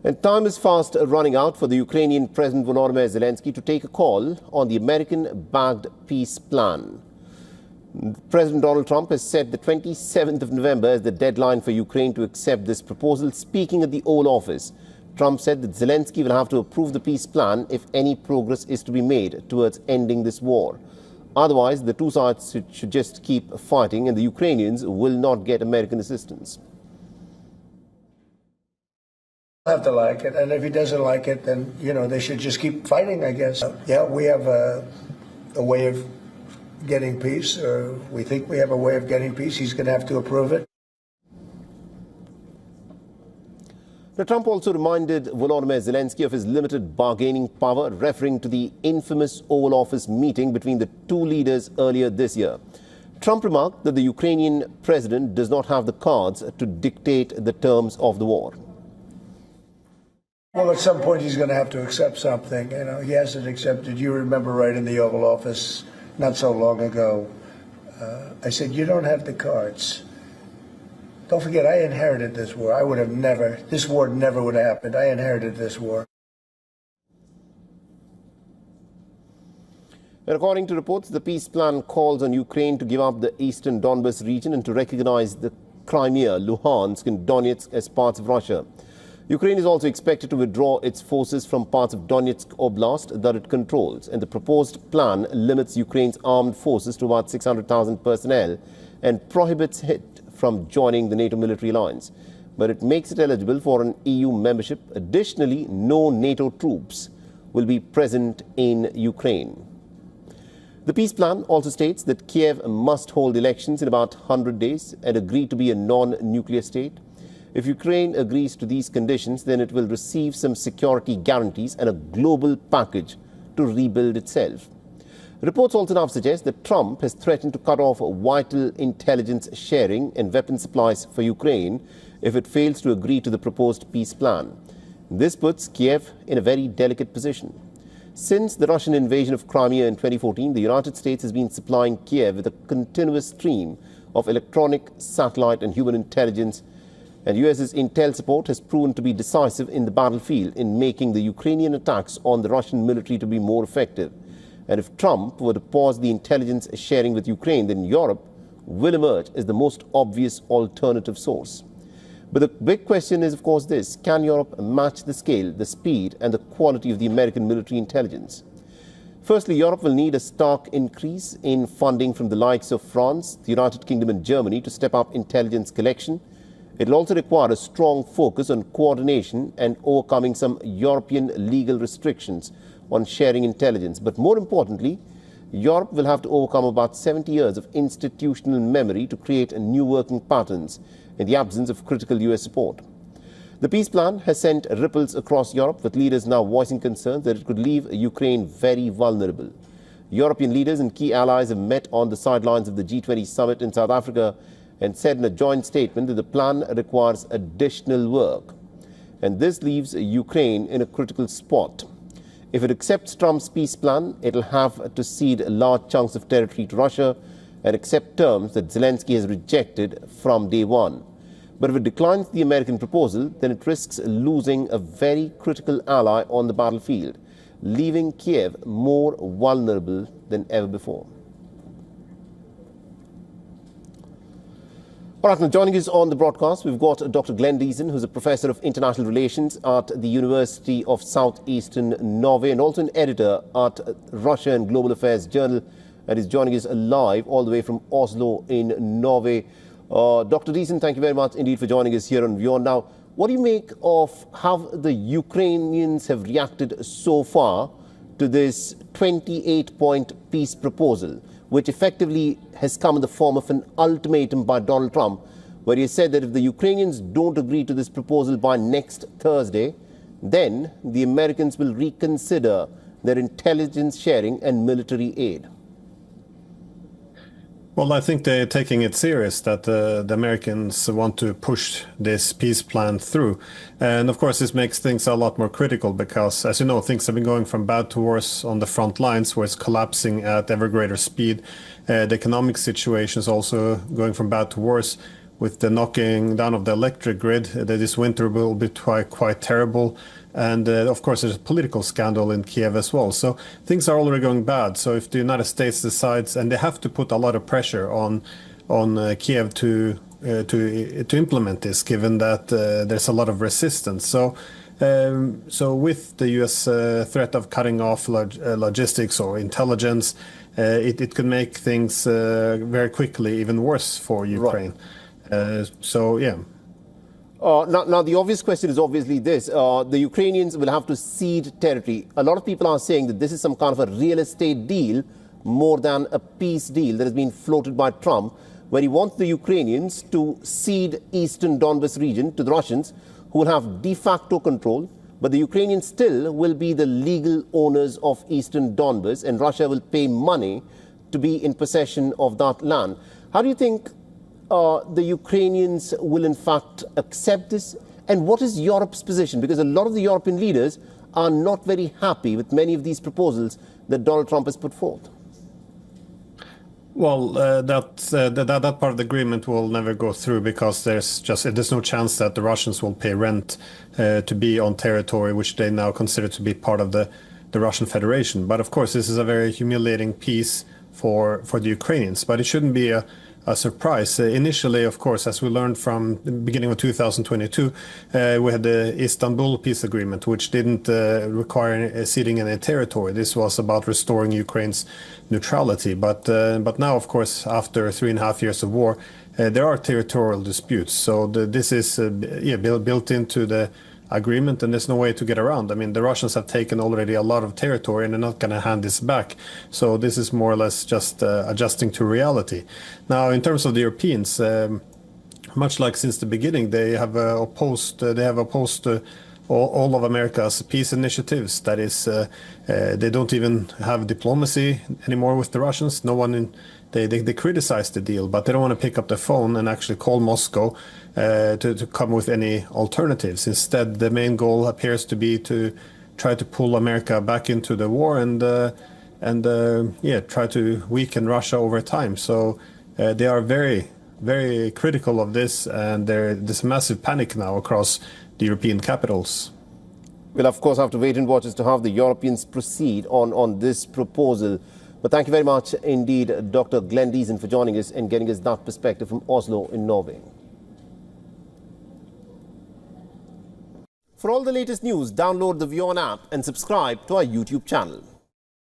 And time is fast running out for the Ukrainian President Volodymyr Zelensky to take a call on the American-backed peace plan. President Donald Trump has set the 27th of November as the deadline for Ukraine to accept this proposal. Speaking at the Oval Office, Trump said that Zelensky will have to approve the peace plan if any progress is to be made towards ending this war. Otherwise, the two sides should just keep fighting and the Ukrainians will not get American assistance. Have to like it, and if he doesn't like it, then they should just keep fighting, I guess. Yeah, we have a way of getting peace, or we think we have a way of getting peace. He's going to have to approve it. Now, Trump also reminded Volodymyr Zelensky of his limited bargaining power, referring to the infamous Oval Office meeting between the two leaders earlier this year. Trump remarked that the Ukrainian president does not have the cards to dictate the terms of the war. Well, at some point he's going to have to accept something. He hasn't accepted. You remember right in the Oval Office not so long ago, I said, you don't have the cards. Don't forget, I inherited this war. This war never would have happened. I inherited this war. And according to reports, the peace plan calls on Ukraine to give up the eastern Donbas region and to recognize the Crimea, Luhansk and Donetsk as parts of Russia. Ukraine is also expected to withdraw its forces from parts of Donetsk Oblast that it controls, and the proposed plan limits Ukraine's armed forces to about 600,000 personnel and prohibits it from joining the NATO military alliance. But it makes it eligible for an EU membership. Additionally, no NATO troops will be present in Ukraine. The peace plan also states that Kyiv must hold elections in about 100 days and agree to be a non-nuclear state. If Ukraine agrees to these conditions, then it will receive some security guarantees and a global package to rebuild itself. Reports also now suggest that Trump has threatened to cut off vital intelligence sharing and weapon supplies for Ukraine if it fails to agree to the proposed peace plan. This puts Kyiv in a very delicate position. Since the Russian invasion of Crimea in 2014, the United States has been supplying Kyiv with a continuous stream of electronic, satellite and human intelligence, and US's intel support has proven to be decisive in the battlefield in making the Ukrainian attacks on the Russian military to be more effective. And if Trump were to pause the intelligence sharing with Ukraine, then Europe will emerge as the most obvious alternative source. But the big question is, of course, this: can Europe match the scale, the speed and the quality of the American military intelligence? Firstly, Europe will need a stark increase in funding from the likes of France, the United Kingdom and Germany to step up intelligence collection. It will also require a strong focus on coordination and overcoming some European legal restrictions on sharing intelligence. But more importantly, Europe will have to overcome about 70 years of institutional memory to create new working patterns in the absence of critical US support. The peace plan has sent ripples across Europe, with leaders now voicing concerns that it could leave Ukraine very vulnerable. European leaders and key allies have met on the sidelines of the G20 summit in South Africa and said in a joint statement that the plan requires additional work. And this leaves Ukraine in a critical spot. If it accepts Trump's peace plan, it will have to cede large chunks of territory to Russia and accept terms that Zelensky has rejected from day one. But if it declines the American proposal, then it risks losing a very critical ally on the battlefield, leaving Kyiv more vulnerable than ever before. All right, now joining us on the broadcast, we've got Dr. Glenn Deason, who's a professor of international relations at the University of Southeastern Norway and also an editor at Russia and Global Affairs Journal, and is joining us live all the way from Oslo in Norway. Dr. Deason, thank you very much indeed for joining us here on WION. Now, what do you make of how the Ukrainians have reacted so far to this 28-point peace proposal, which effectively has come in the form of an ultimatum by Donald Trump, where he said that if the Ukrainians don't agree to this proposal by next Thursday, then the Americans will reconsider their intelligence sharing and military aid? Well, I think they're taking it serious that the Americans want to push this peace plan through. And of course, this makes things a lot more critical because, as you know, things have been going from bad to worse on the front lines, where it's collapsing at ever greater speed. The economic situation is also going from bad to worse. with the knocking down of the electric grid. This winter will be quite terrible. And of course, there's a political scandal in Kyiv as well. So things are already going bad. So if the United States decides, and they have to put a lot of pressure on Kyiv to implement this, given that there's a lot of resistance. So with the U.S. Threat of cutting off logistics or intelligence, it could make things very quickly even worse for Ukraine. Right. Now, the obvious question is obviously this. The Ukrainians will have to cede territory. A lot of people are saying that this is some kind of a real estate deal more than a peace deal that has been floated by Trump, where he wants the Ukrainians to cede eastern Donbas region to the Russians, who will have de facto control, but the Ukrainians still will be the legal owners of eastern Donbas, and Russia will pay money to be in possession of that land. How do you think the Ukrainians will in fact accept this? And what is Europe's position? Because a lot of the European leaders are not very happy with many of these proposals that Donald Trump has put forth. Well, that part of the agreement will never go through, because there's no chance that the Russians will pay rent to be on territory which they now consider to be part of the Russian Federation. But of course, this is a very humiliating piece for the Ukrainians. But it shouldn't be a surprise. Initially, of course, as we learned from the beginning of 2022, we had the Istanbul peace agreement, which didn't require ceding any territory. This was about restoring Ukraine's neutrality. But now, of course, after 3.5 years of war, there are territorial disputes. So this is built into the agreement, and there's no way to get around. I mean, the Russians have taken already a lot of territory, and they're not going to hand this back. So this is more or less just adjusting to reality. Now, in terms of the Europeans, much like since the beginning, they have opposed all of America's peace initiatives. That is, they don't even have diplomacy anymore with the Russians. No one they criticize the deal, but they don't want to pick up the phone and actually call Moscow to come with any alternatives. Instead, the main goal appears to be to try to pull America back into the war and try to weaken Russia over time. So they are very, very critical of this, and there's massive panic now across the European capitals. We'll, of course, have to wait and watch as to how the Europeans proceed on this proposal. But thank you very much indeed, Dr. Glenn Deason, for joining us and getting us that perspective from Oslo in Norway. For all the latest news, download the WION app and subscribe to our YouTube channel.